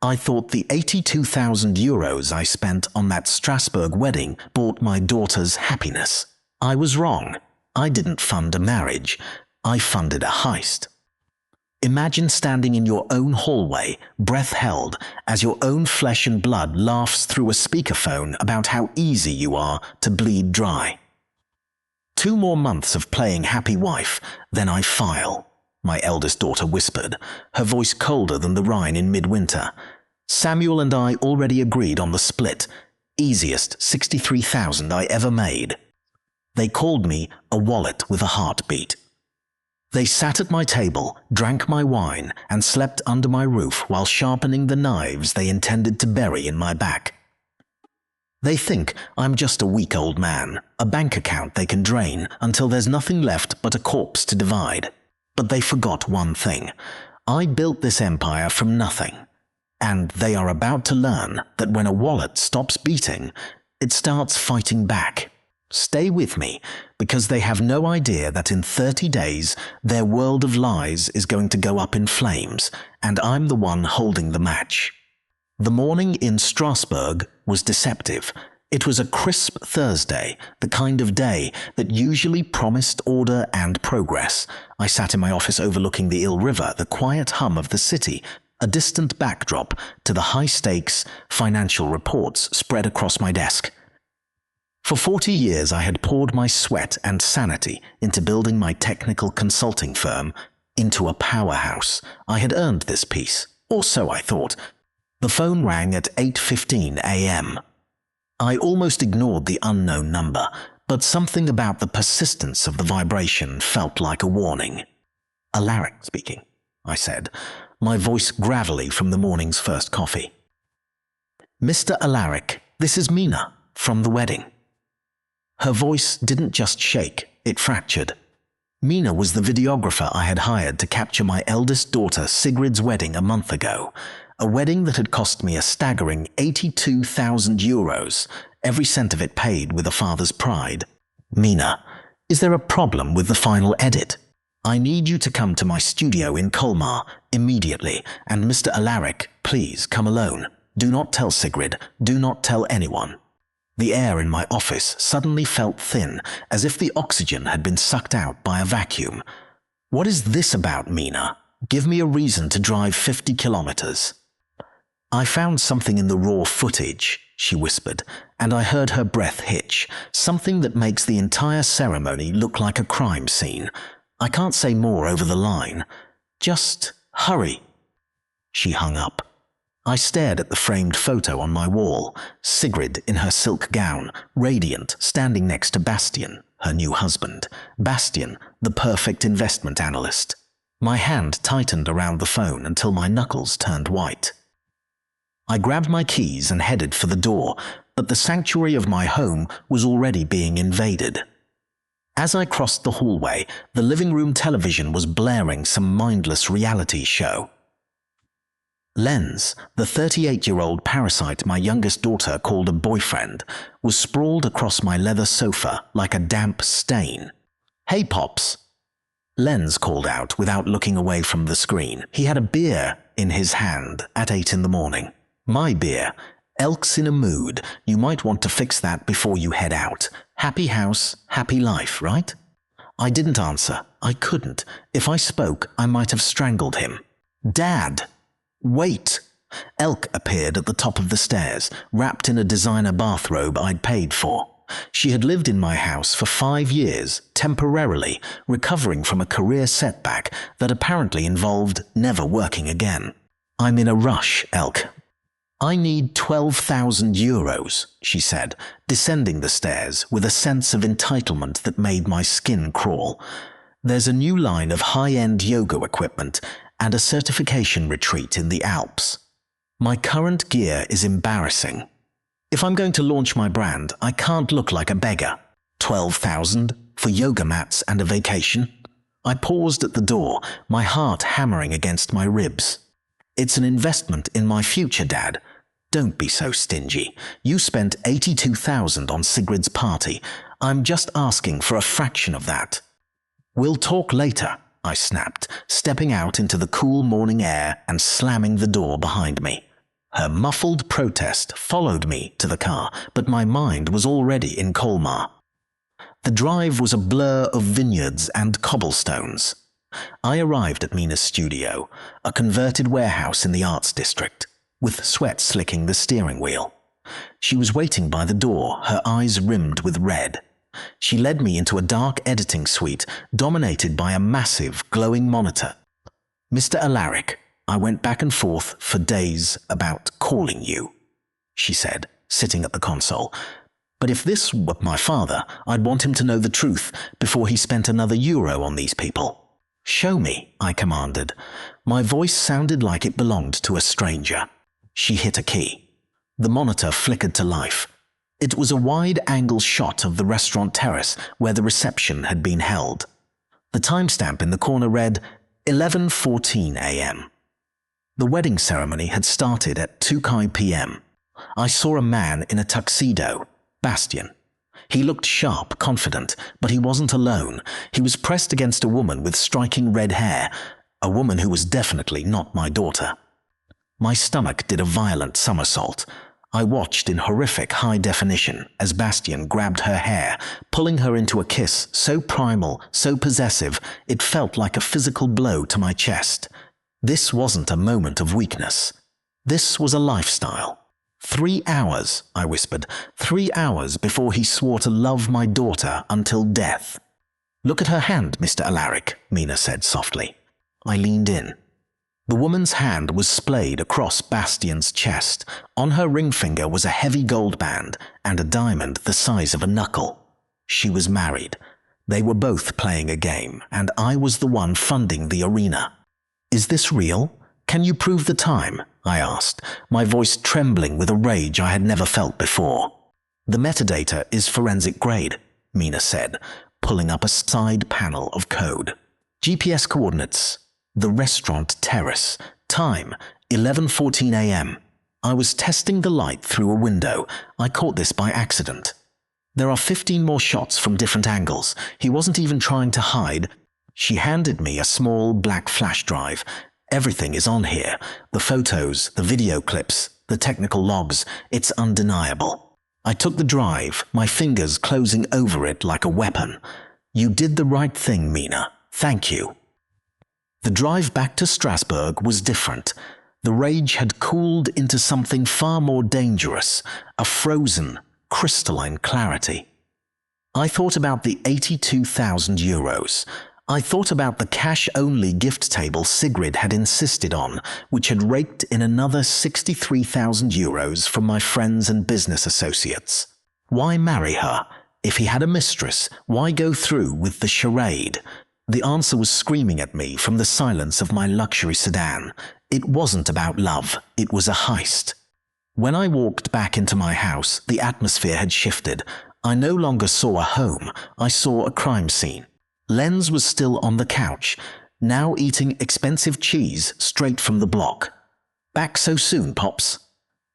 I thought the 82,000 euros I spent on that Strasbourg wedding bought my daughter's happiness. I was wrong. I didn't fund a marriage. I funded a heist. Imagine standing in your own hallway, breath held, as your own flesh and blood laughs through a speakerphone about how easy you are to bleed dry. 2 more months of playing happy wife, then I file, my eldest daughter whispered, her voice colder than the Rhine in midwinter. Samuel and I already agreed on the split, easiest 63,000 I ever made. They called me a wallet with a heartbeat. They sat at my table, drank my wine, and slept under my roof while sharpening the knives they intended to bury in my back. They think I'm just a weak old man, a bank account they can drain until there's nothing left but a corpse to divide. But they forgot one thing. I built this empire from nothing. And they are about to learn that when a wallet stops beating, it starts fighting back. Stay with me, because they have no idea that in 30 days their world of lies is going to go up in flames, and I'm the one holding the match. The morning in Strasbourg was deceptive. It was a crisp Thursday, the kind of day that usually promised order and progress. I sat in my office overlooking the Ill River, the quiet hum of the city, a distant backdrop to the high-stakes financial reports spread across my desk. For 40 years I had poured my sweat and sanity into building my technical consulting firm into a powerhouse. I had earned this peace, or so I thought. The phone rang at 8:15 a.m. I almost ignored the unknown number, but something about the persistence of the vibration felt like a warning. "Alaric speaking," I said, my voice gravelly from the morning's first coffee. "Mr. Alaric, this is Mina, from the wedding." Her voice didn't just shake, it fractured. Mina was the videographer I had hired to capture my eldest daughter Sigrid's wedding a month ago, a wedding that had cost me a staggering 82,000 euros, every cent of it paid with a father's pride. "Mina, is there a problem with the final edit? I need you to come to my studio in Colmar immediately, and Mr. Alaric, please come alone. Do not tell Sigrid, do not tell anyone." The air in my office suddenly felt thin, as if the oxygen had been sucked out by a vacuum. "What is this about, Mina? Give me a reason to drive 50 kilometers. "I found something in the raw footage," she whispered, and I heard her breath hitch, something that makes the entire ceremony look like a crime scene. "I can't say more over the line. Just hurry." She hung up. I stared at the framed photo on my wall, Sigrid in her silk gown, radiant, standing next to Bastian, her new husband. Bastian, the perfect investment analyst. My hand tightened around the phone until my knuckles turned white. I grabbed my keys and headed for the door, but the sanctuary of my home was already being invaded. As I crossed the hallway, the living room television was blaring some mindless reality show. Lenz, the 38-year-old parasite my youngest daughter called a boyfriend, was sprawled across my leather sofa like a damp stain. "Hey, Pops!" Lenz called out without looking away from the screen. He had a beer in his hand at 8 in the morning. My beer. "Elk's in a mood. You might want to fix that before you head out. Happy house, happy life, right?" I didn't answer. I couldn't. If I spoke, I might have strangled him. "Dad!" "Wait!" Elk appeared at the top of the stairs, wrapped in a designer bathrobe I'd paid for. She had lived in my house for 5 years, temporarily, recovering from a career setback that apparently involved never working again. "I'm in a rush, Elk." "I need 12,000 euros, she said, descending the stairs with a sense of entitlement that made my skin crawl. "There's a new line of high-end yoga equipment and a certification retreat in the Alps. My current gear is embarrassing. If I'm going to launch my brand, I can't look like a beggar. 12,000 for yoga mats and a vacation?" I paused at the door, my heart hammering against my ribs. "It's an investment in my future, Dad. Don't be so stingy. You spent 82,000 on Sigrid's party. I'm just asking for a fraction of that." "We'll talk later," I snapped, stepping out into the cool morning air and slamming the door behind me. Her muffled protest followed me to the car, but my mind was already in Colmar. The drive was a blur of vineyards and cobblestones. I arrived at Mina's studio, a converted warehouse in the arts district, with sweat slicking the steering wheel. She was waiting by the door, her eyes rimmed with red. She led me into a dark editing suite dominated by a massive, glowing monitor. "Mr. Alaric, I went back and forth for days about calling you," she said, sitting at the console. "But if this were my father, I'd want him to know the truth before he spent another euro on these people." "Show me," I commanded. My voice sounded like it belonged to a stranger. She hit a key. The monitor flickered to life. It was a wide-angle shot of the restaurant terrace where the reception had been held. The timestamp in the corner read 11:14 a.m. The wedding ceremony had started at 2 p.m. I saw a man in a tuxedo, Bastian. He looked sharp, confident, but he wasn't alone. He was pressed against a woman with striking red hair, a woman who was definitely not my daughter. My stomach did a violent somersault. I watched in horrific high definition as Bastian grabbed her hair, pulling her into a kiss so primal, so possessive, it felt like a physical blow to my chest. This wasn't a moment of weakness. This was a lifestyle. 3 hours, I whispered, 3 hours before he swore to love my daughter until death. "Look at her hand, Mr. Alaric," Mina said softly. I leaned in. The woman's hand was splayed across Bastian's chest. On her ring finger was a heavy gold band and a diamond the size of a knuckle. She was married. They were both playing a game, and I was the one funding the arena. "Is this real? Can you prove the time?" I asked, my voice trembling with a rage I had never felt before. "The metadata is forensic grade," Mina said, pulling up a side panel of code. "GPS coordinates. The restaurant terrace. Time, 11:14 a.m. I was testing the light through a window. I caught this by accident. There are 15 more shots from different angles. He wasn't even trying to hide." She handed me a small black flash drive. "Everything is on here. The photos, the video clips, the technical logs. It's undeniable." I took the drive, my fingers closing over it like a weapon. "You did the right thing, Mina. Thank you." The drive back to Strasbourg was different. The rage had cooled into something far more dangerous, a frozen, crystalline clarity. I thought about the 82,000 euros. I thought about the cash-only gift table Sigrid had insisted on, which had raked in another 63,000 euros from my friends and business associates. Why marry her? If he had a mistress, why go through with the charade? The answer was screaming at me from the silence of my luxury sedan. It wasn't about love, it was a heist. When I walked back into my house, the atmosphere had shifted. I no longer saw a home, I saw a crime scene. Lenz was still on the couch, now eating expensive cheese straight from the block. "Back so soon, Pops?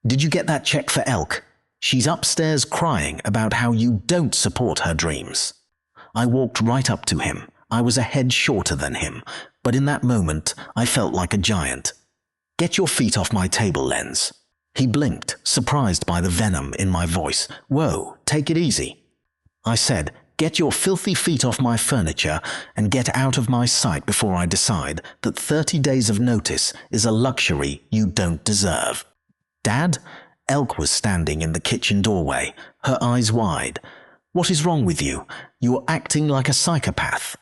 Did you get that check for Elk? She's upstairs crying about how you don't support her dreams." I walked right up to him. I was a head shorter than him, but in that moment, I felt like a giant. "Get your feet off my table, Lenz." He blinked, surprised by the venom in my voice. "Whoa, take it easy." I said, "Get your filthy feet off my furniture and get out of my sight before I decide that 30 days of notice is a luxury you don't deserve." "Dad?" Elk was standing in the kitchen doorway, her eyes wide. "What is wrong with you? You're acting like a psychopath."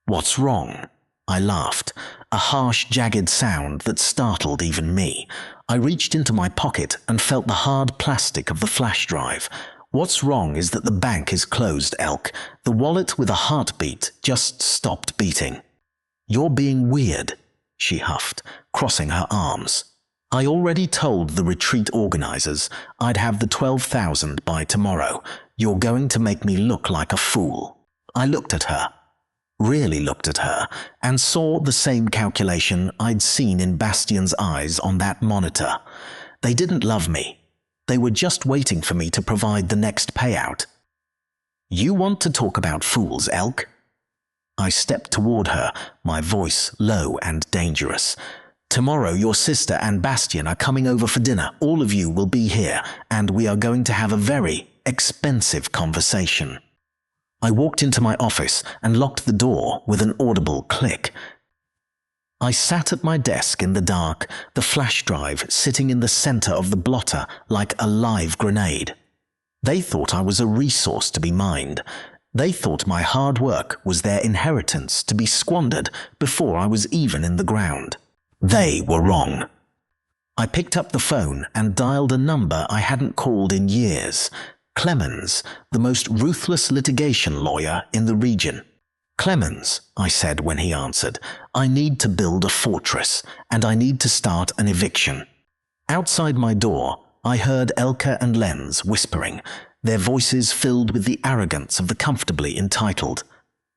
"What's wrong?" I laughed, a harsh, jagged sound that startled even me. I reached into my pocket and felt the hard plastic of the flash drive. "What's wrong is that the bank is closed, Elk. The wallet with a heartbeat just stopped beating." "You're being weird," she huffed, crossing her arms. "I already told the retreat organizers I'd have the 12,000 by tomorrow. You're going to make me look like a fool." I looked at her. Really looked at her, and saw the same calculation I'd seen in Bastian's eyes on that monitor. They didn't love me. They were just waiting for me to provide the next payout. "You want to talk about fools, Elk?" I stepped toward her, my voice low and dangerous. Tomorrow your sister and Bastian are coming over for dinner. All of you will be here, and we are going to have a very expensive conversation." I walked into my office and locked the door with an audible click. I sat at my desk in the dark, the flash drive sitting in the center of the blotter like a live grenade. They thought I was a resource to be mined. They thought my hard work was their inheritance to be squandered before I was even in the ground. They were wrong. I picked up the phone and dialed a number I hadn't called in years. Clemens, the most ruthless litigation lawyer in the region. "Clemens," I said when he answered, "I need to build a fortress, and I need to start an eviction." Outside my door, I heard Elke and Lenz whispering, their voices filled with the arrogance of the comfortably entitled.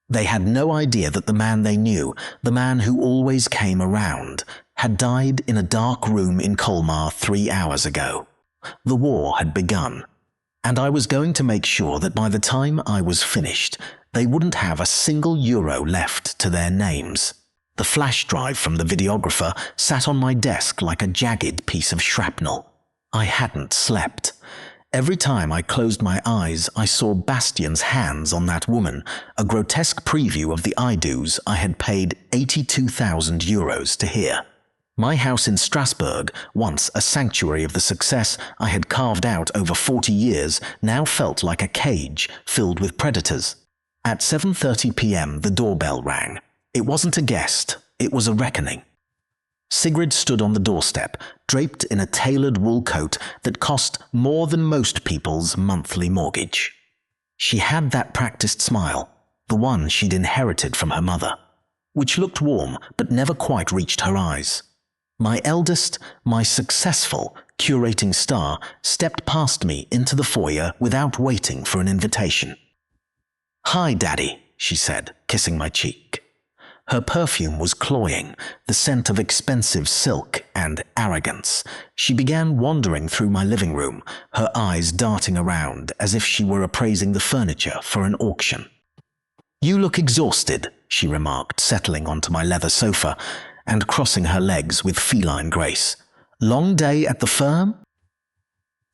They had no idea that the man they knew, the man who always came around, had died in a dark room in Colmar 3 hours ago. The war had begun, and I was going to make sure that by the time I was finished, they wouldn't have a single euro left to their names. The flash drive from the videographer sat on my desk like a jagged piece of shrapnel. I hadn't slept. Every time I closed my eyes, I saw Bastian's hands on that woman, a grotesque preview of the I-do's I had paid 82,000 euros to hear. My house in Strasbourg, once a sanctuary of the success I had carved out over 40 years, now felt like a cage filled with predators. At 7:30 p.m. the doorbell rang. It wasn't a guest, it was a reckoning. Sigrid stood on the doorstep, draped in a tailored wool coat that cost more than most people's monthly mortgage. She had that practiced smile, the one she'd inherited from her mother, which looked warm but never quite reached her eyes. My eldest, my successful, curating star stepped past me into the foyer without waiting for an invitation. "Hi, Daddy," she said, kissing my cheek. Her perfume was cloying, the scent of expensive silk and arrogance. She began wandering through my living room, her eyes darting around as if she were appraising the furniture for an auction. "You look exhausted," she remarked, settling onto my leather sofa and crossing her legs with feline grace. "Long day at the firm?"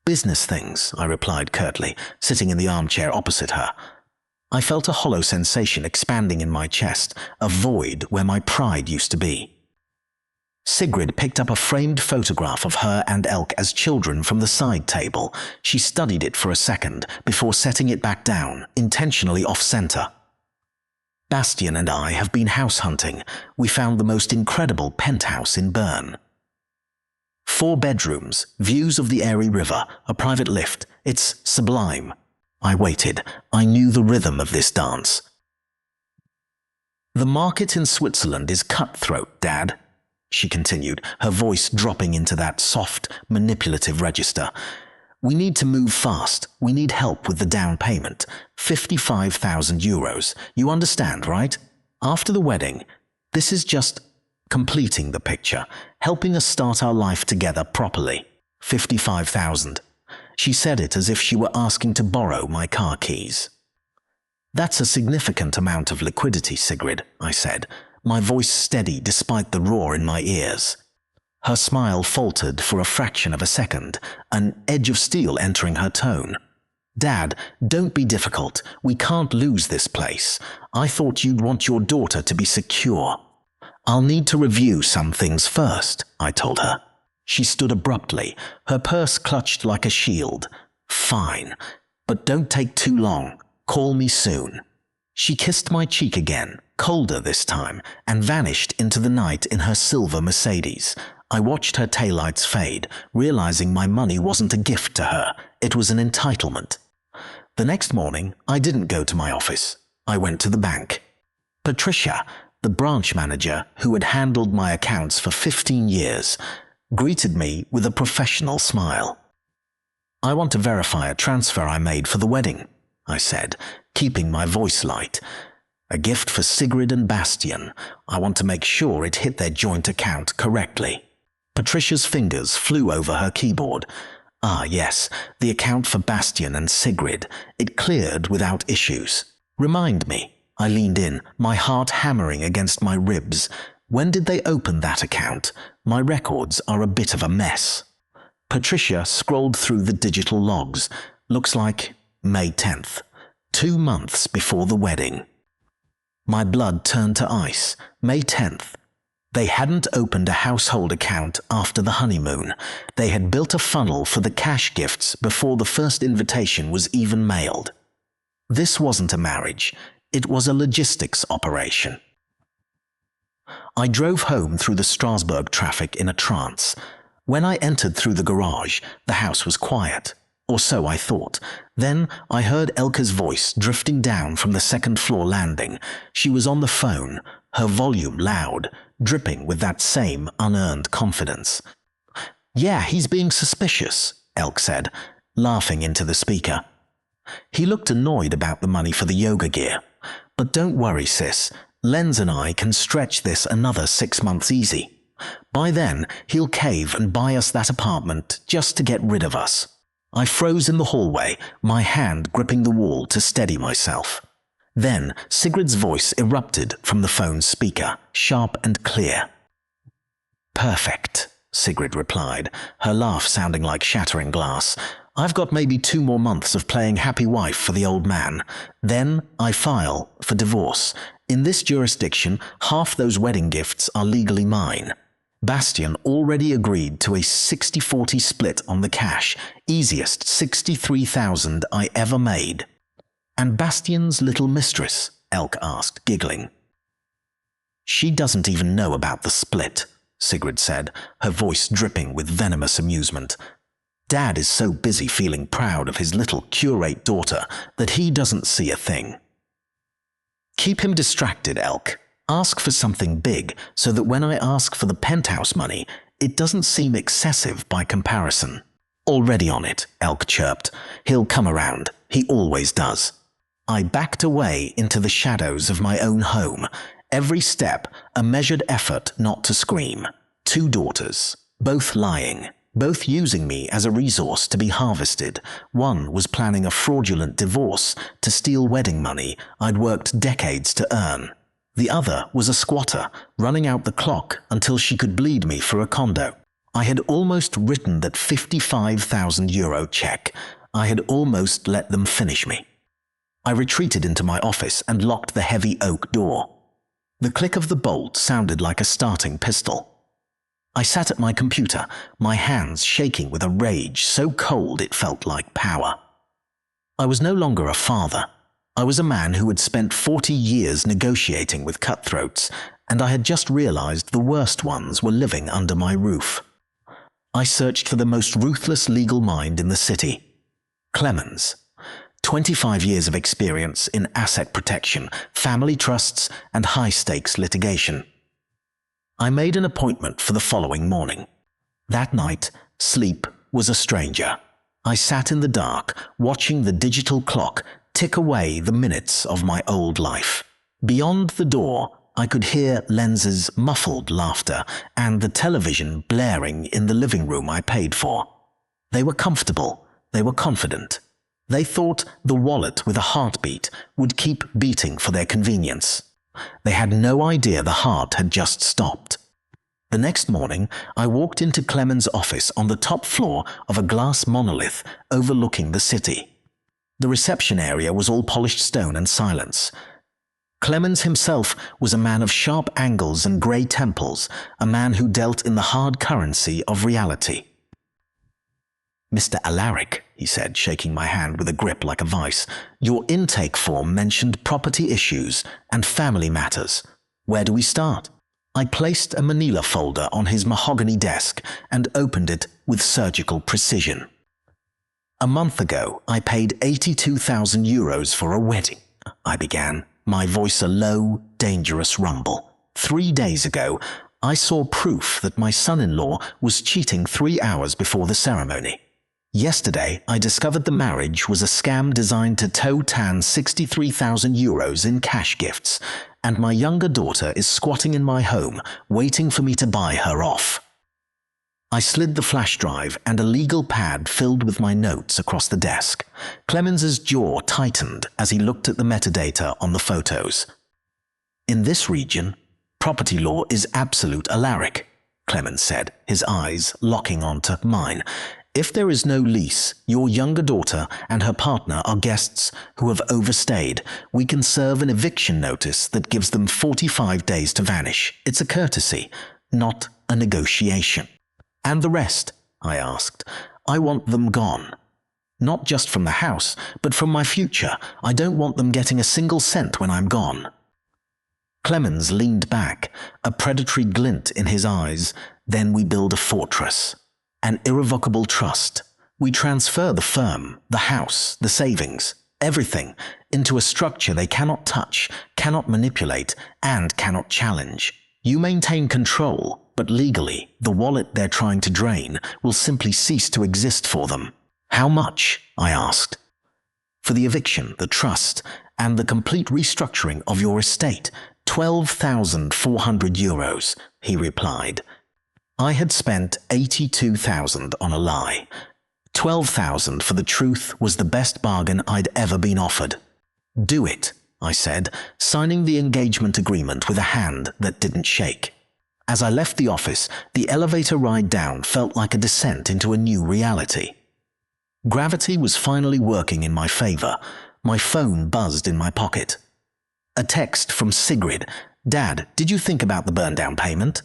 "Business things," I replied curtly, sitting in the armchair opposite her. I felt a hollow sensation expanding in my chest, a void where my pride used to be. Sigrid picked up a framed photograph of her and Elke as children from the side table. She studied it for a second before setting it back down, intentionally off-center. "Bastian and I have been house hunting. We found the most incredible penthouse in Bern. 4 bedrooms, views of the Erie River, a private lift. It's sublime." I waited. I knew the rhythm of this dance. "The market in Switzerland is cutthroat, Dad," she continued, her voice dropping into that soft, manipulative register. "We need to move fast. We need help with the down payment. 55,000 euros. You understand, right? After the wedding, this is just completing the picture, helping us start our life together properly. 55,000. She said it as if she were asking to borrow my car keys. "That's a significant amount of liquidity, Sigrid," I said, my voice steady despite the roar in my ears. Her smile faltered for a fraction of a second, an edge of steel entering her tone. "Dad, don't be difficult. We can't lose this place. I thought you'd want your daughter to be secure." "I'll need to review some things first," I told her. She stood abruptly, her purse clutched like a shield. "Fine, but don't take too long. Call me soon." She kissed my cheek again, colder this time, and vanished into the night in her silver Mercedes. I watched her taillights fade, realizing my money wasn't a gift to her, it was an entitlement. The next morning, I didn't go to my office. I went to the bank. Patricia, the branch manager who had handled my accounts for 15 years, greeted me with a professional smile. "I want to verify a transfer I made for the wedding," I said, keeping my voice light. "A gift for Sigrid and Bastian. I want to make sure it hit their joint account correctly." Patricia's fingers flew over her keyboard. "Ah, yes, the account for Bastian and Sigrid. It cleared without issues. Remind me." I leaned in, my heart hammering against my ribs. "When did they open that account? My records are a bit of a mess. Patricia scrolled through the digital logs. Looks like May 10th, 2 months before the wedding. My blood turned to ice. May 10th. They hadn't opened a household account after the honeymoon. They had built a funnel for the cash gifts before the first invitation was even mailed. This wasn't a marriage. It was a logistics operation. I drove home through the Strasbourg traffic in a trance. When I entered through the garage, the house was quiet. Or so I thought. Then I heard Elke's voice drifting down from the second-floor landing. She was on the phone, her volume loud, dripping with that same unearned confidence. "Yeah, he's being suspicious," Elke said, laughing into the speaker. He looked annoyed about the money for the yoga gear. "But don't worry, sis. Lenz and I can stretch this another 6 months easy. By then, he'll cave and buy us that apartment just to get rid of us." I froze in the hallway, my hand gripping the wall to steady myself. Then Sigrid's voice erupted from the phone's speaker, sharp and clear. "Perfect," Sigrid replied, her laugh sounding like shattering glass. "I've got maybe 2 more months of playing happy wife for the old man. Then I file for divorce. In this jurisdiction, half those wedding gifts are legally mine. Bastian already agreed to a 60-40 split on the cash, easiest 63,000 I ever made." "And Bastian's little mistress?" Elke asked, giggling. "She doesn't even know about the split," Sigrid said, her voice dripping with venomous amusement. "Dad is so busy feeling proud of his little curate daughter that he doesn't see a thing." "Keep him distracted, Elke. Ask for something big so that when I ask for the penthouse money, it doesn't seem excessive by comparison." "Already on it," Elke chirped. "He'll come around. He always does." I backed away into the shadows of my own home. Every step, a measured effort not to scream. 2 daughters, both lying, both using me as a resource to be harvested. One was planning a fraudulent divorce to steal wedding money I'd worked decades to earn. The other was a squatter, running out the clock until she could bleed me for a condo. I had almost written that €55,000 check. I had almost let them finish me. I retreated into my office and locked the heavy oak door. The click of the bolt sounded like a starting pistol. I sat at my computer, my hands shaking with a rage so cold it felt like power. I was no longer a father. I was a man who had spent 40 years negotiating with cutthroats, and I had just realized the worst ones were living under my roof. I searched for the most ruthless legal mind in the city. Clemens. 25 years of experience in asset protection, family trusts, and high-stakes litigation. I made an appointment for the following morning. That night, sleep was a stranger. I sat in the dark, watching the digital clock tick away the minutes of my old life. Beyond the door, I could hear Lenz's muffled laughter and the television blaring in the living room I paid for. They were comfortable. They were confident. They thought the wallet with a heartbeat would keep beating for their convenience. They had no idea the heart had just stopped. The next morning, I walked into Clemens' office on the top floor of a glass monolith overlooking the city. The reception area was all polished stone and silence. Clemens himself was a man of sharp angles and grey temples, a man who dealt in the hard currency of reality. "Mr. Alaric," he said, shaking my hand with a grip like a vice, "your intake form mentioned property issues and family matters. Where do we start?" I placed a manila folder on his mahogany desk and opened it with surgical precision. "A month ago, I paid €82,000 for a wedding," I began, my voice a low, dangerous rumble. 3 days ago, I saw proof that my son-in-law was cheating 3 hours before the ceremony. Yesterday, I discovered the marriage was a scam designed to toe-tan €63,000 in cash gifts, and my younger daughter is squatting in my home, waiting for me to buy her off. I slid the flash drive and a legal pad filled with my notes across the desk. Clemens's jaw tightened as he looked at the metadata on the photos. "In this region, property law is absolute Alaric," Clemens said, his eyes locking onto mine. If there is no lease, your younger daughter and her partner are guests who have overstayed. We can serve an eviction notice that gives them 45 days to vanish. It's a courtesy, not a negotiation. And the rest? I asked. I want them gone. Not just from the house, but from my future. I don't want them getting a single cent when I'm gone. Clemens leaned back, a predatory glint in his eyes. Then we build a fortress. An irrevocable trust. We transfer the firm, the house, the savings, everything, into a structure they cannot touch, cannot manipulate, and cannot challenge. You maintain control, but legally, the wallet they're trying to drain will simply cease to exist for them. How much? I asked. For the eviction, the trust, and the complete restructuring of your estate, 12,400 euros, he replied. I had spent 82,000 on a lie. 12,000 for the truth was the best bargain I'd ever been offered. Do it, I said, signing the engagement agreement with a hand that didn't shake. As I left the office, the elevator ride down felt like a descent into a new reality. Gravity was finally working in my favor. My phone buzzed in my pocket. A text from Sigrid. Dad, did you think about the burn-down payment?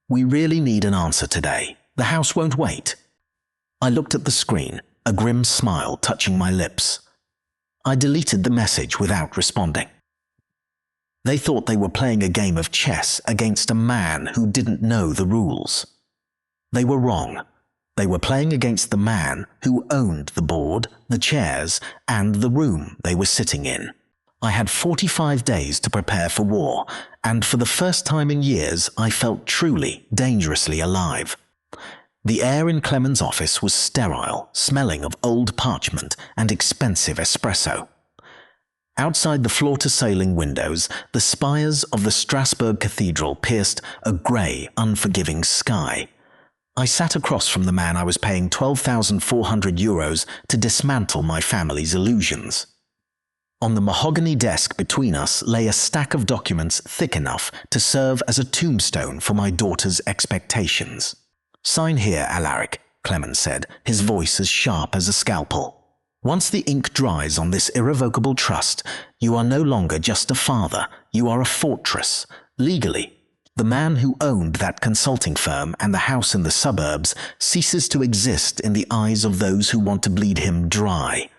We really need an answer today. The house won't wait. I looked at the screen, a grim smile touching my lips. I deleted the message without responding. They thought they were playing a game of chess against a man who didn't know the rules. They were wrong. They were playing against the man who owned the board, the chairs, and the room they were sitting in. I had 45 days to prepare for war, and for the first time in years I felt truly, dangerously alive. The air in Clemens' office was sterile, smelling of old parchment and expensive espresso. Outside the floor-to-ceiling windows, the spires of the Strasbourg Cathedral pierced a grey, unforgiving sky. I sat across from the man I was paying 12,400 euros to dismantle my family's illusions. On the mahogany desk between us lay a stack of documents thick enough to serve as a tombstone for my daughter's expectations. Sign here, Alaric, Clemens said, his voice as sharp as a scalpel. Once the ink dries on this irrevocable trust, you are no longer just a father, you are a fortress. Legally, the man who owned that consulting firm and the house in the suburbs ceases to exist in the eyes of those who want to bleed him dry.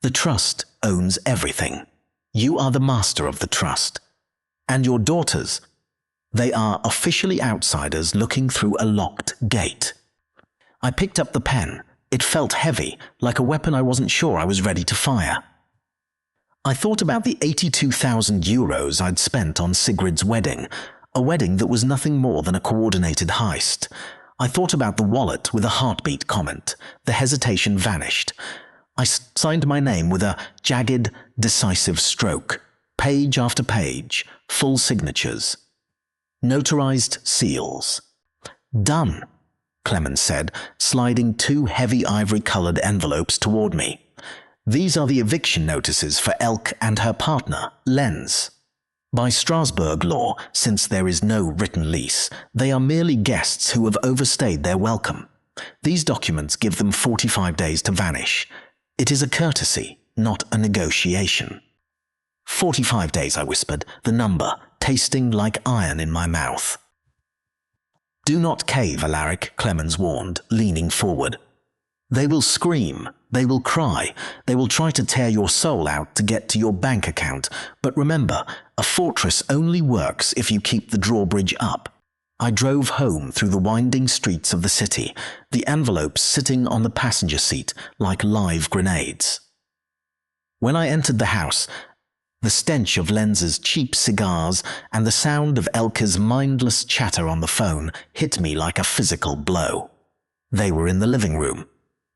The trust owns everything. You are the master of the trust. And your daughters, they are officially outsiders looking through a locked gate. I picked up the pen. It felt heavy, like a weapon I wasn't sure I was ready to fire. I thought about the 82,000 euros I'd spent on Sigrid's wedding, a wedding that was nothing more than a coordinated heist. I thought about the wallet with a heartbeat comment. The hesitation vanished. I signed my name with a jagged, decisive stroke. Page after page, full signatures. Notarized seals. Done, Clemens said, sliding two heavy ivory-colored envelopes toward me. These are the eviction notices for Elke and her partner, Lenz. By Strasbourg law, since there is no written lease, they are merely guests who have overstayed their welcome. These documents give them 45 days to vanish. It is a courtesy, not a negotiation. 45 days, I whispered, the number, tasting like iron in my mouth. Do not cave, Alaric, Clemens warned, leaning forward. They will scream, they will cry, they will try to tear your soul out to get to your bank account, but remember, a fortress only works if you keep the drawbridge up. I drove home through the winding streets of the city, the envelopes sitting on the passenger seat like live grenades. When I entered the house, the stench of Lenz's cheap cigars and the sound of Elke's mindless chatter on the phone hit me like a physical blow. They were in the living room.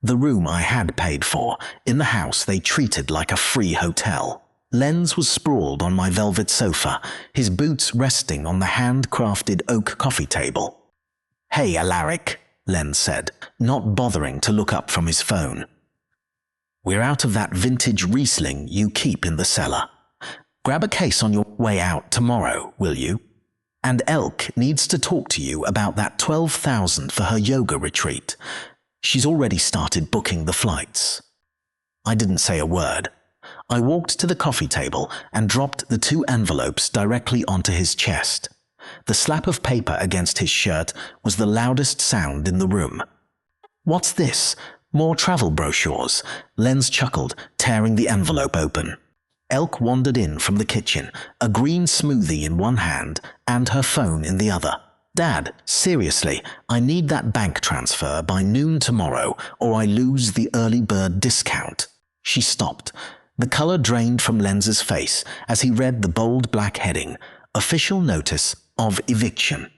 The room I had paid for, in the house they treated like a free hotel. Lenz was sprawled on my velvet sofa, his boots resting on the handcrafted oak coffee table. Hey, Alaric, Lenz said, not bothering to look up from his phone. We're out of that vintage Riesling you keep in the cellar. Grab a case on your way out tomorrow, will you? And Elk needs to talk to you about that 12,000 for her yoga retreat. She's already started booking the flights." I didn't say a word. I walked to the coffee table and dropped the 2 envelopes directly onto his chest. The slap of paper against his shirt was the loudest sound in the room. "What's this? More travel brochures?" Lenz chuckled, tearing the envelope open. Elk wandered in from the kitchen, a green smoothie in one hand and her phone in the other. "Dad, seriously, I need that bank transfer by noon tomorrow or I lose the early bird discount." She stopped. The color drained from Lenz's face as he read the bold black heading, "Official Notice of Eviction."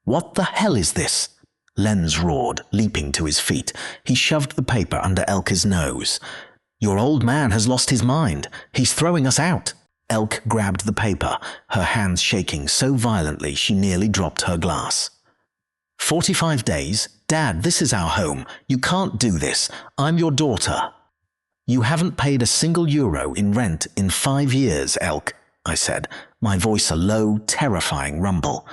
"What the hell is this?" Lenz roared, leaping to his feet. He shoved the paper under Elke's nose. "Your old man has lost his mind. He's throwing us out." Elk grabbed the paper, her hands shaking so violently she nearly dropped her glass. 45 days? Dad, this is our home. You can't do this. I'm your daughter." "You haven't paid a single euro in rent in 5 years, Elk," I said, my voice a low, terrifying rumble.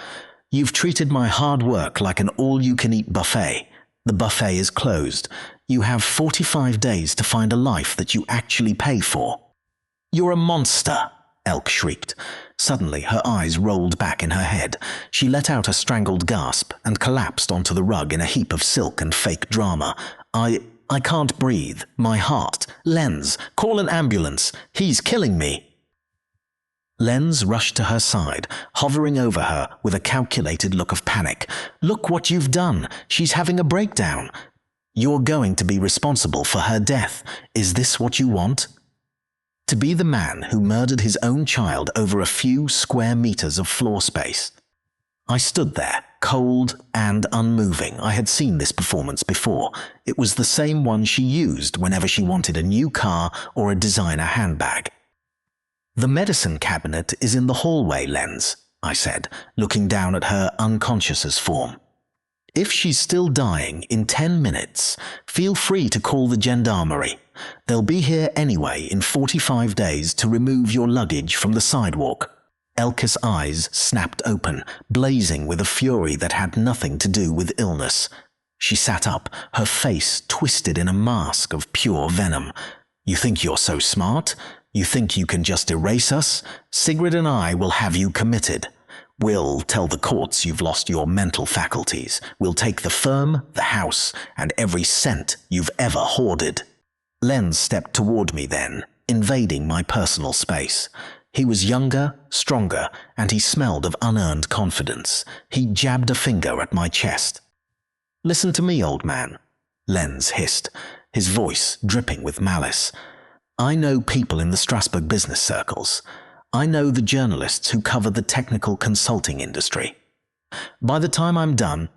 "You've treated my hard work like an all-you-can-eat buffet. The buffet is closed. You have 45 days to find a life that you actually pay for." "You're a monster," Elk shrieked. Suddenly, her eyes rolled back in her head. She let out a strangled gasp and collapsed onto the rug in a heap of silk and fake drama. I can't breathe. My heart. Lenz, call an ambulance. He's killing me." Lenz rushed to her side, hovering over her with a calculated look of panic. "Look what you've done. She's having a breakdown. You're going to be responsible for her death. Is this what you want?" To be the man who murdered his own child over a few square meters of floor space. I stood there, cold and unmoving. I had seen this performance before. It was the same one she used whenever she wanted a new car or a designer handbag. "The medicine cabinet is in the hallway, Lenz," I said, looking down at her unconscious form. "If she's still dying in 10 minutes, feel free to call the gendarmerie. They'll be here anyway in 45 days to remove your luggage from the sidewalk." Elke's eyes snapped open, blazing with a fury that had nothing to do with illness. She sat up, her face twisted in a mask of pure venom. "You think you're so smart? You think you can just erase us? Sigrid and I will have you committed. We'll tell the courts you've lost your mental faculties. We'll take the firm, the house, and every cent you've ever hoarded." Lenz stepped toward me then, invading my personal space. He was younger, stronger, and he smelled of unearned confidence. He jabbed a finger at my chest. "Listen to me, old man," Lenz hissed, his voice dripping with malice. "I know people in the Strasbourg business circles. I know the journalists who cover the technical consulting industry. By the time I'm done,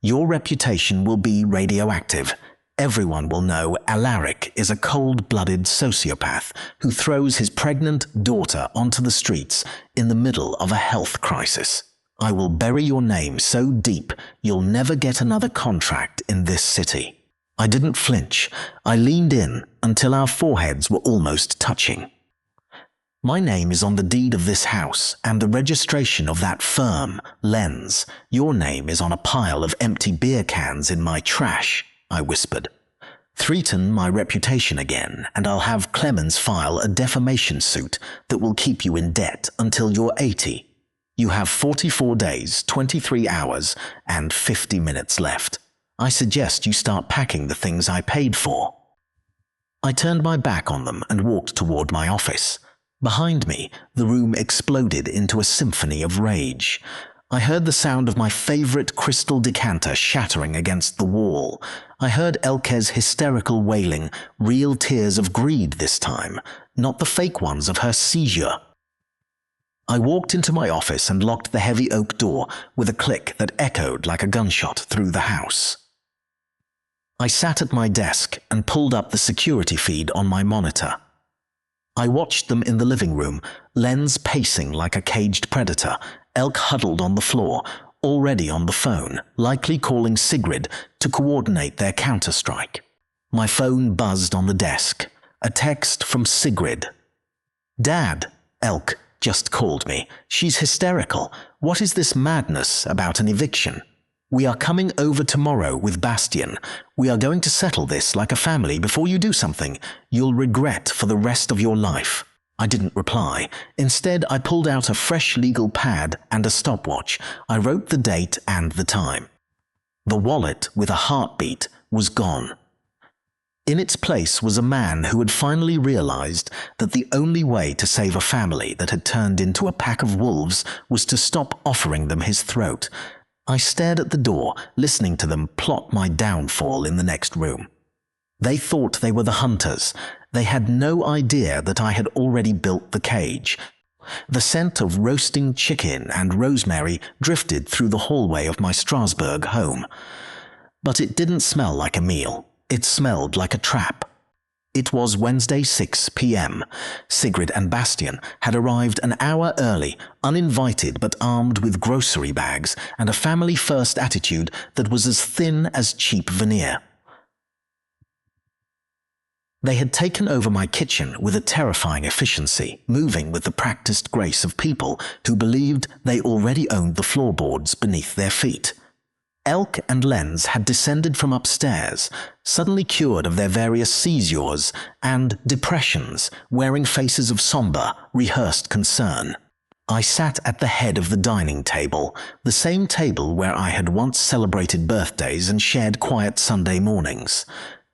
your reputation will be radioactive. Everyone will know Alaric is a cold-blooded sociopath who throws his pregnant daughter onto the streets in the middle of a health crisis. I will bury your name so deep you'll never get another contract in this city." I didn't flinch. I leaned in until our foreheads were almost touching. "My name is on the deed of this house and the registration of that firm, Lenz. Your name is on a pile of empty beer cans in my trash," I whispered. "Threaten my reputation again, and I'll have Clemens file a defamation suit that will keep you in debt until you're 80. You have 44 days, 23 hours, and 50 minutes left. I suggest you start packing the things I paid for." I turned my back on them and walked toward my office. Behind me, the room exploded into a symphony of rage. I heard the sound of my favorite crystal decanter shattering against the wall. I heard Elke's hysterical wailing, real tears of greed this time, not the fake ones of her seizure. I walked into my office and locked the heavy oak door with a click that echoed like a gunshot through the house. I sat at my desk and pulled up the security feed on my monitor. I watched them in the living room, Lenz pacing like a caged predator, Elk huddled on the floor, already on the phone, likely calling Sigrid to coordinate their counterstrike. My phone buzzed on the desk. A text from Sigrid. "Dad," Elk just called me. "She's hysterical. What is this madness about an eviction? We are coming over tomorrow with Bastian. We are going to settle this like a family before you do something you'll regret for the rest of your life." I didn't reply. Instead, I pulled out a fresh legal pad and a stopwatch. I wrote the date and the time. The wallet, with a heartbeat, was gone. In its place was a man who had finally realized that the only way to save a family that had turned into a pack of wolves was to stop offering them his throat. I stared at the door, listening to them plot my downfall in the next room. They thought they were the hunters. They had no idea that I had already built the cage. The scent of roasting chicken and rosemary drifted through the hallway of my Strasbourg home. But it didn't smell like a meal. It smelled like a trap. It was Wednesday 6 p.m. Sigrid and Bastian had arrived an hour early, uninvited but armed with grocery bags and a family-first attitude that was as thin as cheap veneer. They had taken over my kitchen with a terrifying efficiency, moving with the practiced grace of people who believed they already owned the floorboards beneath their feet. Elk and Lenz had descended from upstairs, suddenly cured of their various seizures and depressions, wearing faces of somber, rehearsed concern. I sat at the head of the dining table, the same table where I had once celebrated birthdays and shared quiet Sunday mornings.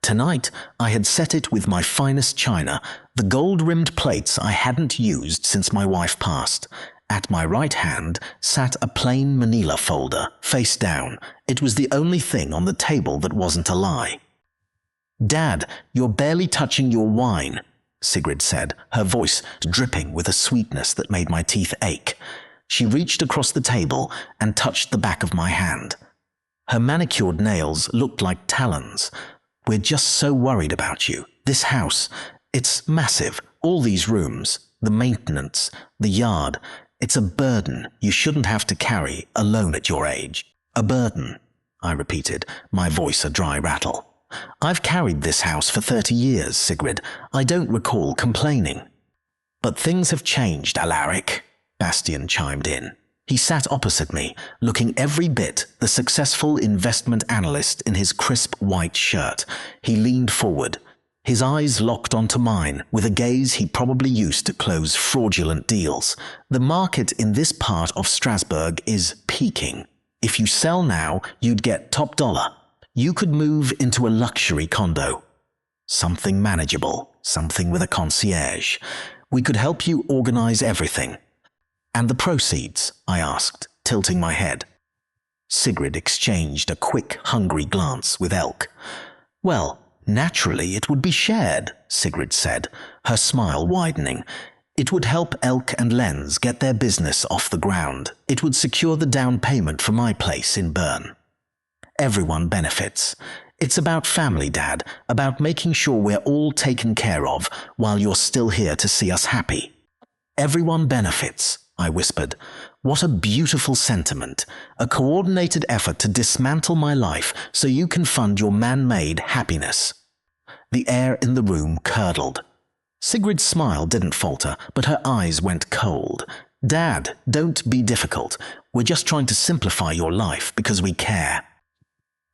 Tonight, I had set it with my finest china, the gold-rimmed plates I hadn't used since my wife passed. At my right hand sat a plain manila folder, face down. It was the only thing on the table that wasn't a lie. "Dad, you're barely touching your wine," Sigrid said, her voice dripping with a sweetness that made my teeth ache. She reached across the table and touched the back of my hand. Her manicured nails looked like talons. "We're just so worried about you. This house, it's massive. All these rooms, the maintenance, the yard. It's a burden you shouldn't have to carry alone at your age." "A burden," I repeated, my voice a dry rattle. "I've carried this house for 30 years, Sigrid. I don't recall complaining." "But things have changed, Alaric," Bastian chimed in. He sat opposite me, looking every bit the successful investment analyst in his crisp white shirt. He leaned forward. His eyes locked onto mine with a gaze he probably used to close fraudulent deals. "The market in this part of Strasbourg is peaking. If you sell now, you'd get top dollar. You could move into a luxury condo. Something manageable, something with a concierge. We could help you organize everything." "And the proceeds?" I asked, tilting my head. Sigrid exchanged a quick, hungry glance with Elk. "Well, naturally it would be shared," Sigrid said, her smile widening. "It would help Elk and Lenz get their business off the ground. It would secure the down payment for my place in Bern. Everyone benefits. It's about family, Dad, about making sure we're all taken care of while you're still here to see us happy." "Everyone benefits," I whispered. "What a beautiful sentiment. A coordinated effort to dismantle my life so you can fund your man-made happiness." The air in the room curdled. Sigrid's smile didn't falter, but her eyes went cold. "Dad, don't be difficult. We're just trying to simplify your life because we care."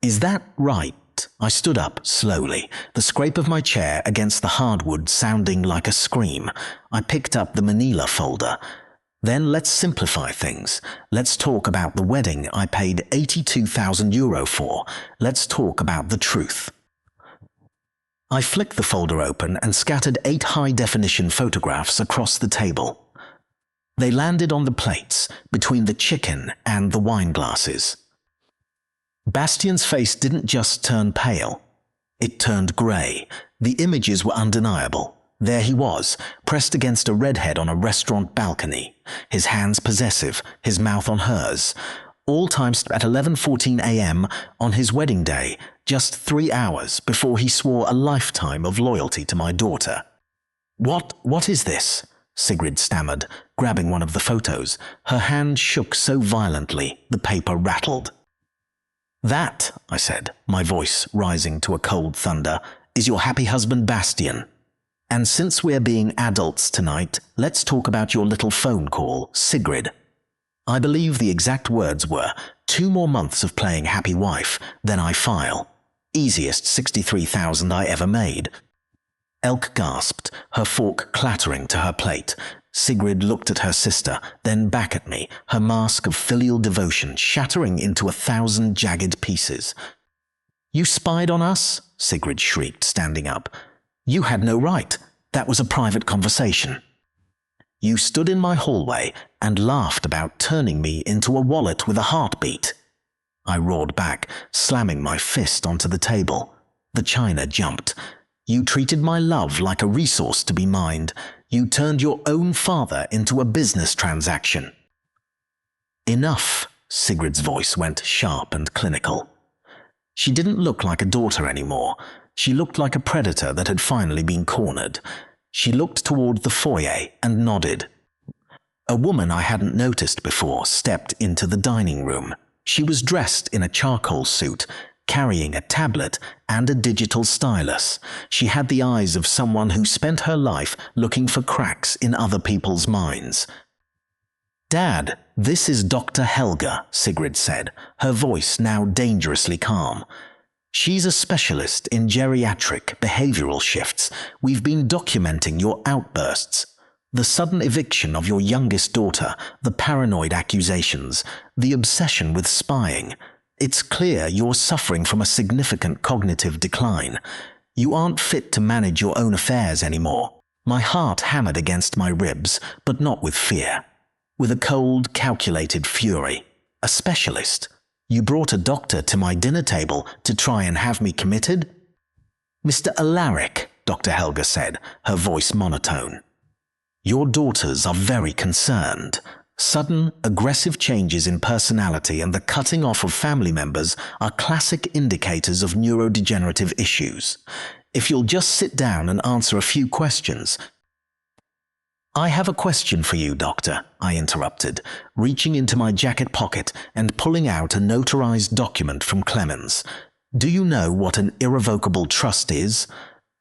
"Is that right?" I stood up slowly, the scrape of my chair against the hardwood sounding like a scream. I picked up the manila folder. "Then let's simplify things. Let's talk about the wedding I paid €82,000 for. Let's talk about the truth." I flicked the folder open and scattered 8 high-definition photographs across the table. They landed on the plates, between the chicken and the wine glasses. Bastian's face didn't just turn pale. It turned grey. The images were undeniable. There he was, pressed against a redhead on a restaurant balcony, his hands possessive, his mouth on hers, all times at 11:14 a.m. on his wedding day, just 3 hours before he swore a lifetime of loyalty to my daughter. What is this?" Sigrid stammered, grabbing one of the photos. Her hand shook so violently, the paper rattled. "That," I said, my voice rising to a cold thunder, "is your happy husband Bastian. And since we're being adults tonight, let's talk about your little phone call, Sigrid." I believe the exact words were, 2 more months of playing happy wife, then I file. Easiest 63,000 I ever made. Elke gasped, her fork clattering to her plate. Sigrid looked at her sister, then back at me, her mask of filial devotion shattering into 1,000 jagged pieces. "You spied on us?" Sigrid shrieked, standing up. "You had no right. That was a private conversation. You stood in my hallway and laughed about turning me into a wallet with a heartbeat." I roared back, slamming my fist onto the table. The china jumped. "You treated my love like a resource to be mined. You turned your own father into a business transaction." "Enough," Sigrid's voice went sharp and clinical. She didn't look like a daughter anymore. She looked like a predator that had finally been cornered. She looked toward the foyer and nodded. A woman I hadn't noticed before stepped into the dining room. She was dressed in a charcoal suit, carrying a tablet and a digital stylus. She had the eyes of someone who spent her life looking for cracks in other people's minds. "Dad, this is Dr. Helga," Sigrid said, her voice now dangerously calm. "She's a specialist in geriatric behavioral shifts. We've been documenting your outbursts. The sudden eviction of your youngest daughter, the paranoid accusations, the obsession with spying. It's clear you're suffering from a significant cognitive decline. You aren't fit to manage your own affairs anymore." My heart hammered against my ribs, but not with fear. With a cold, calculated fury. "A specialist? You brought a doctor to my dinner table to try and have me committed?" "Mr. Alaric," Dr. Helga said, her voice monotone. "Your daughters are very concerned. Sudden, aggressive changes in personality and the cutting off of family members are classic indicators of neurodegenerative issues. If you'll just sit down and answer a few questions—" "I have a question for you, Doctor," I interrupted, reaching into my jacket pocket and pulling out a notarized document from Clemens. "Do you know what an irrevocable trust is?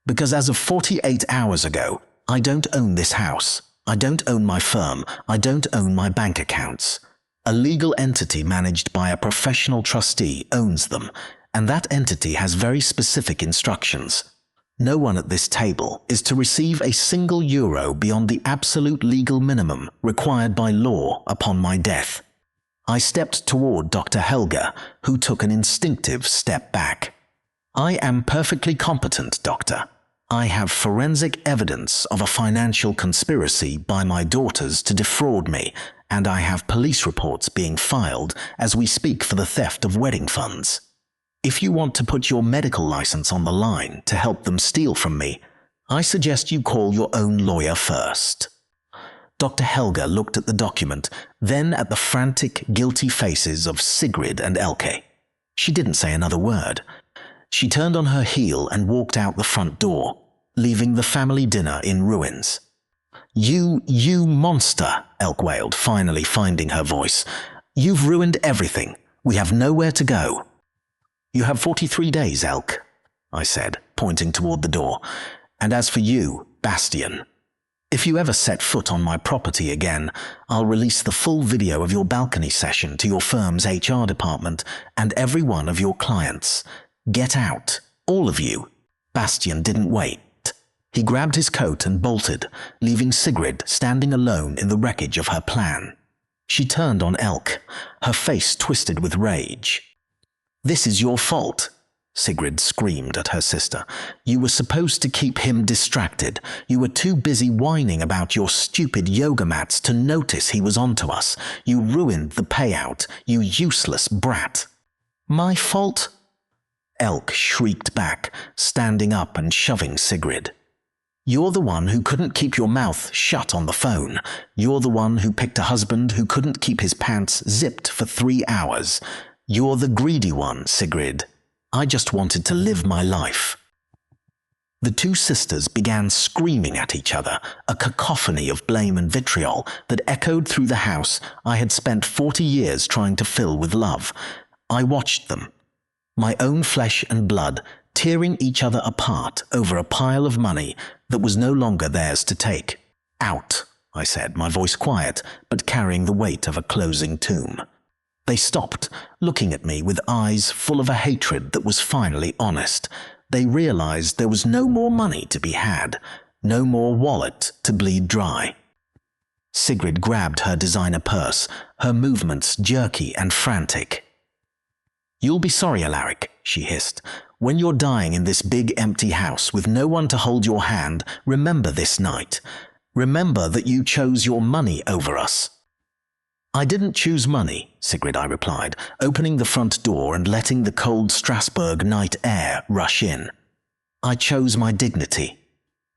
Because as of 48 hours ago, I don't own this house. I don't own my firm. I don't own my bank accounts. A legal entity managed by a professional trustee owns them, and that entity has very specific instructions. No one at this table is to receive a single euro beyond the absolute legal minimum required by law upon my death." I stepped toward Dr. Helga, who took an instinctive step back. "I am perfectly competent, Doctor. I have forensic evidence of a financial conspiracy by my daughters to defraud me, and I have police reports being filed as we speak for the theft of wedding funds. If you want to put your medical license on the line to help them steal from me, I suggest you call your own lawyer first." Dr. Helga looked at the document, then at the frantic, guilty faces of Sigrid and Elke. She didn't say another word. She turned on her heel and walked out the front door, leaving the family dinner in ruins. You monster," Elke wailed, finally finding her voice. "You've ruined everything. We have nowhere to go." "You have 43 days, Elke," I said, pointing toward the door. "And as for you, Bastian, if you ever set foot on my property again, I'll release the full video of your balcony session to your firm's HR department and every one of your clients. Get out, all of you." Bastian didn't wait. He grabbed his coat and bolted, leaving Sigrid standing alone in the wreckage of her plan. She turned on Elke, her face twisted with rage. "This is your fault," Sigrid screamed at her sister. "You were supposed to keep him distracted. You were too busy whining about your stupid yoga mats to notice he was onto us. You ruined the payout, you useless brat." "My fault?" Elke shrieked back, standing up and shoving Sigrid. "You're the one who couldn't keep your mouth shut on the phone. You're the one who picked a husband who couldn't keep his pants zipped for 3 hours. You're the greedy one, Sigrid. I just wanted to live my life." The two sisters began screaming at each other, a cacophony of blame and vitriol that echoed through the house I had spent 40 years trying to fill with love. I watched them, my own flesh and blood, tearing each other apart over a pile of money that was no longer theirs to take. "Out," I said, my voice quiet, but carrying the weight of a closing tomb. They stopped, looking at me with eyes full of a hatred that was finally honest. They realized there was no more money to be had, no more wallet to bleed dry. Sigrid grabbed her designer purse, her movements jerky and frantic. "You'll be sorry, Alaric," she hissed. "When you're dying in this big empty house with no one to hold your hand, remember this night. Remember that you chose your money over us." "I didn't choose money," Sigrid, I replied, opening the front door and letting the cold Strasbourg night air rush in. "I chose my dignity.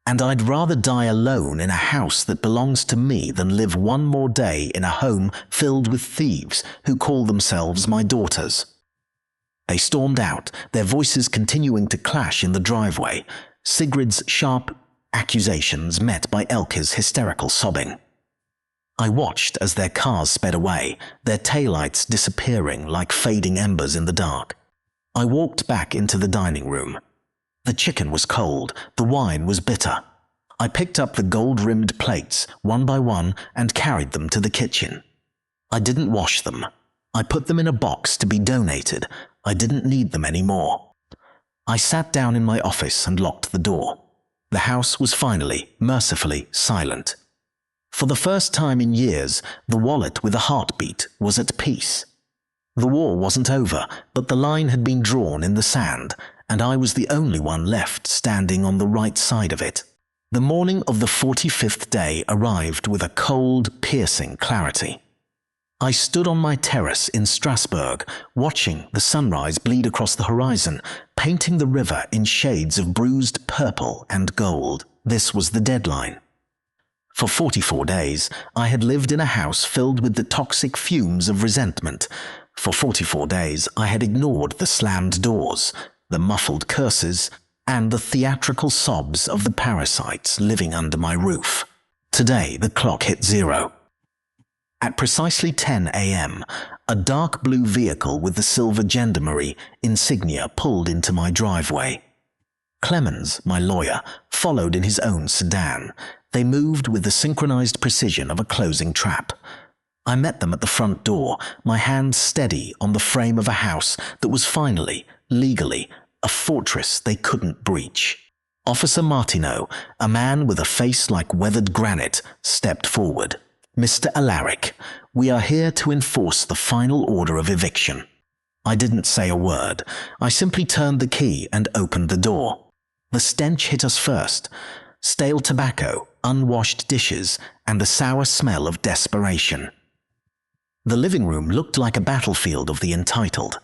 And I'd rather die alone in a house that belongs to me than live one more day in a home filled with thieves who call themselves my daughters." They stormed out, their voices continuing to clash in the driveway, Sigrid's sharp accusations met by Elke's hysterical sobbing. I watched as their cars sped away, their taillights disappearing like fading embers in the dark. I walked back into the dining room. The chicken was cold, the wine was bitter. I picked up the gold-rimmed plates, one by one, and carried them to the kitchen. I didn't wash them. I put them in a box to be donated. I didn't need them anymore. I sat down in my office and locked the door. The house was finally, mercifully, silent. For the first time in years, the wallet with a heartbeat was at peace. The war wasn't over, but the line had been drawn in the sand, and I was the only one left standing on the right side of it. The morning of the 45th day arrived with a cold, piercing clarity. I stood on my terrace in Strasbourg, watching the sunrise bleed across the horizon, painting the river in shades of bruised purple and gold. This was the deadline. For 44 days, I had lived in a house filled with the toxic fumes of resentment. For 44 days, I had ignored the slammed doors, the muffled curses, and the theatrical sobs of the parasites living under my roof. Today, the clock hit 0. At precisely 10 a.m., a dark blue vehicle with the silver gendarmerie insignia pulled into my driveway. Clemens, my lawyer, followed in his own sedan. They moved with the synchronized precision of a closing trap. I met them at the front door, my hand steady on the frame of a house that was finally, legally, a fortress they couldn't breach. Officer Martineau, a man with a face like weathered granite, stepped forward. "Mr. Alaric, we are here to enforce the final order of eviction." I didn't say a word. I simply turned the key and opened the door. The stench hit us first. Stale tobacco, unwashed dishes, and the sour smell of desperation. The living room looked like a battlefield of the entitled.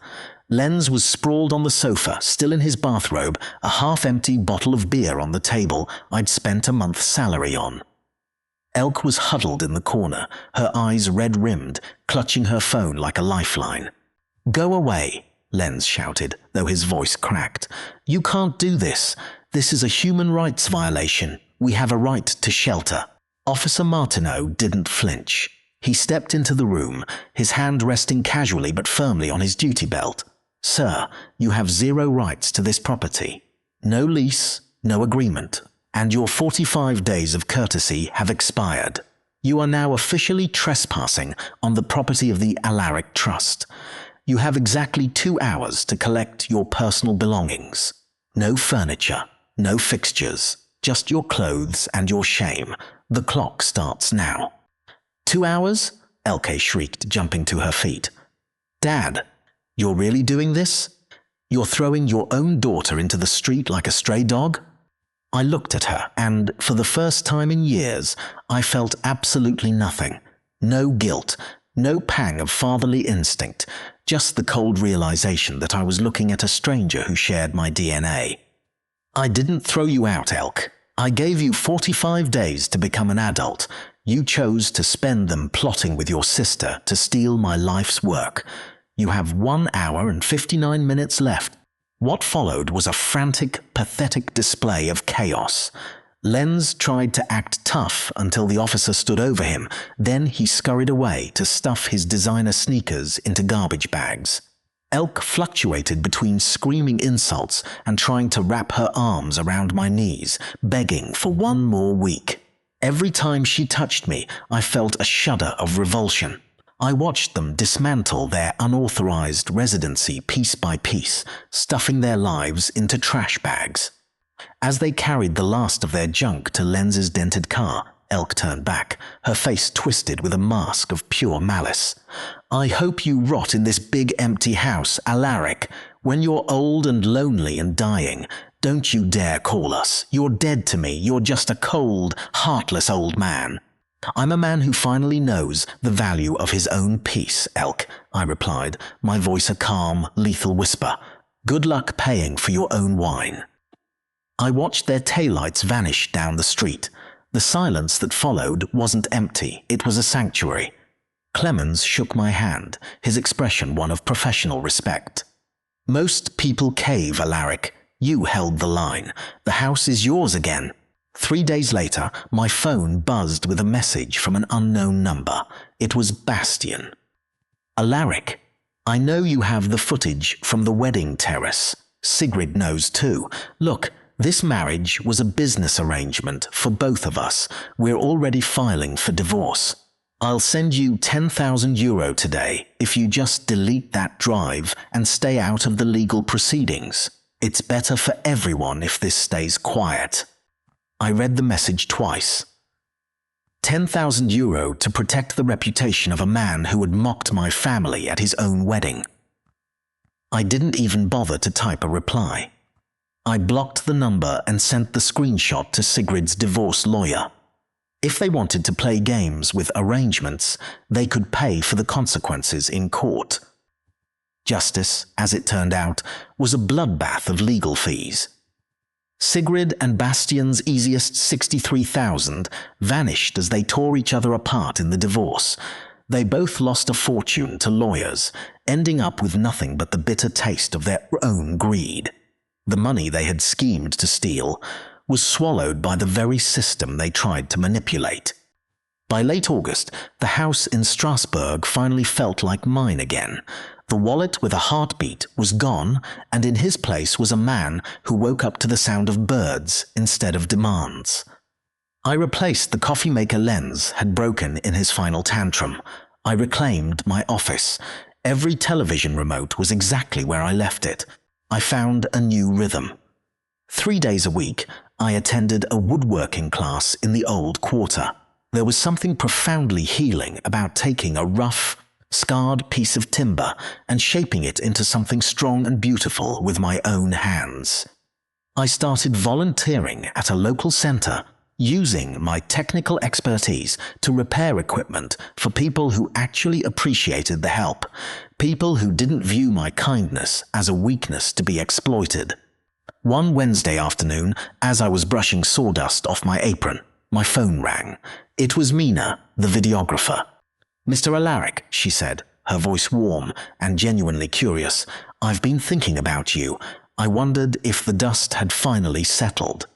Lenz was sprawled on the sofa, still in his bathrobe, a half-empty bottle of beer on the table I'd spent a month's salary on. Elke was huddled in the corner, her eyes red-rimmed, clutching her phone like a lifeline. "Go away," Lenz shouted, though his voice cracked. "You can't do this. This is a human rights violation. We have a right to shelter." Officer Martineau didn't flinch. He stepped into the room, his hand resting casually but firmly on his duty belt. "Sir, you have 0 rights to this property. No lease, no agreement. And your 45 days of courtesy have expired. You are now officially trespassing on the property of the Alaric Trust. You have exactly 2 hours to collect your personal belongings. No furniture, no fixtures, just your clothes and your shame. The clock starts now." "2 hours?" Elke shrieked, jumping to her feet. "Dad, you're really doing this? You're throwing your own daughter into the street like a stray dog?" I looked at her, and for the first time in years, I felt absolutely nothing. No guilt, no pang of fatherly instinct, just the cold realization that I was looking at a stranger who shared my DNA. "I didn't throw you out, Elke. I gave you 45 days to become an adult. You chose to spend them plotting with your sister to steal my life's work. You have 1 hour and 59 minutes left." What followed was a frantic, pathetic display of chaos. Lenz tried to act tough until the officer stood over him. Then he scurried away to stuff his designer sneakers into garbage bags. Elke fluctuated between screaming insults and trying to wrap her arms around my knees, begging for one more week. Every time she touched me, I felt a shudder of revulsion. I watched them dismantle their unauthorized residency piece by piece, stuffing their lives into trash bags. As they carried the last of their junk to Lenz's dented car, Elk turned back, her face twisted with a mask of pure malice. "I hope you rot in this big empty house, Alaric. When you're old and lonely and dying, don't you dare call us. You're dead to me. You're just a cold, heartless old man." "I'm a man who finally knows the value of his own peace, Elk," I replied, my voice a calm, lethal whisper. "Good luck paying for your own wine." I watched their taillights vanish down the street. The silence that followed wasn't empty, it was a sanctuary. Clemens shook my hand, his expression one of professional respect. "Most people cave, Alaric. You held the line. The house is yours again." 3 days later, my phone buzzed with a message from an unknown number. It was Bastian. "Alaric, I know you have the footage from the wedding terrace. Sigrid knows too. Look, this marriage was a business arrangement for both of us. We're already filing for divorce. I'll send you €10,000 today if you just delete that drive and stay out of the legal proceedings. It's better for everyone if this stays quiet." I read the message twice. €10,000 to protect the reputation of a man who had mocked my family at his own wedding. I didn't even bother to type a reply. I blocked the number and sent the screenshot to Sigrid's divorce lawyer. If they wanted to play games with arrangements, they could pay for the consequences in court. Justice, as it turned out, was a bloodbath of legal fees. Sigrid and Bastian's easiest 63,000 vanished as they tore each other apart in the divorce. They both lost a fortune to lawyers, ending up with nothing but the bitter taste of their own greed. The money they had schemed to steal was swallowed by the very system they tried to manipulate. By late August, the house in Strasbourg finally felt like mine again. The wallet with a heartbeat was gone, and in his place was a man who woke up to the sound of birds instead of demands. I replaced the coffee maker Lenz had broken in his final tantrum. I reclaimed my office. Every television remote was exactly where I left it. I found a new rhythm. 3 days a week, I attended a woodworking class in the old quarter. There was something profoundly healing about taking a rough, scarred piece of timber and shaping it into something strong and beautiful with my own hands. I started volunteering at a local center, using my technical expertise to repair equipment for people who actually appreciated the help, people who didn't view my kindness as a weakness to be exploited. One Wednesday afternoon, as I was brushing sawdust off my apron, my phone rang. It was Mina, the videographer. "Mr. Alaric," she said, her voice warm and genuinely curious, "I've been thinking about you. I wondered if the dust had finally settled."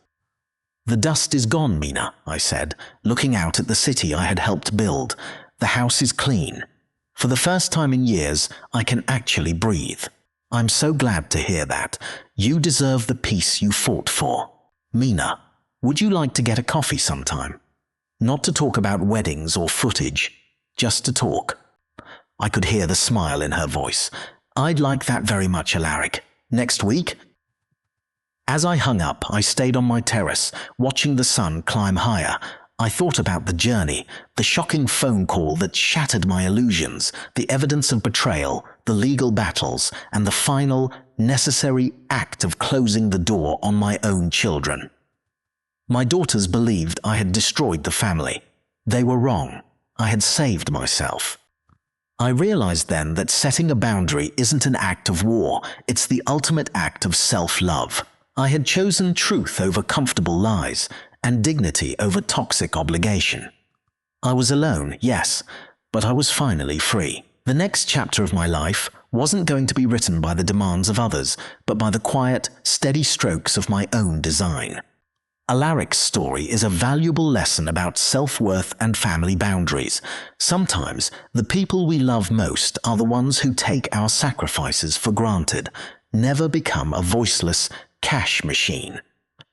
"The dust is gone, Mina," I said, looking out at the city I had helped build. "The house is clean. For the first time in years, I can actually breathe. I'm so glad to hear that. You deserve the peace you fought for. Mina, would you like to get a coffee sometime? Not to talk about weddings or footage, just to talk." I could hear the smile in her voice. "I'd like that very much, Alaric. Next week?" As I hung up, I stayed on my terrace, watching the sun climb higher. I thought about the journey, the shocking phone call that shattered my illusions, the evidence of betrayal, the legal battles, and the final, necessary act of closing the door on my own children. My daughters believed I had destroyed the family. They were wrong. I had saved myself. I realized then that setting a boundary isn't an act of war, it's the ultimate act of self-love. I had chosen truth over comfortable lies, and dignity over toxic obligation. I was alone, yes, but I was finally free. The next chapter of my life wasn't going to be written by the demands of others, but by the quiet, steady strokes of my own design. Alaric's story is a valuable lesson about self-worth and family boundaries. Sometimes, the people we love most are the ones who take our sacrifices for granted, never become a voiceless cash machine.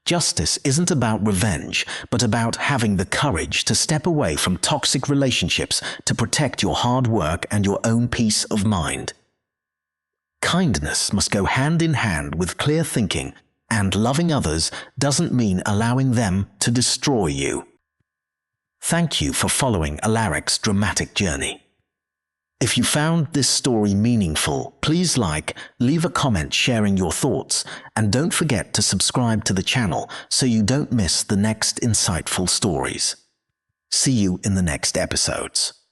Justice isn't about revenge, but about having the courage to step away from toxic relationships to protect your hard work and your own peace of mind. Kindness must go hand in hand with clear thinking, and loving others doesn't mean allowing them to destroy you. Thank you for following Alaric's dramatic journey. If you found this story meaningful, please leave a comment sharing your thoughts, and don't forget to subscribe to the channel so you don't miss the next insightful stories. See you in the next episodes.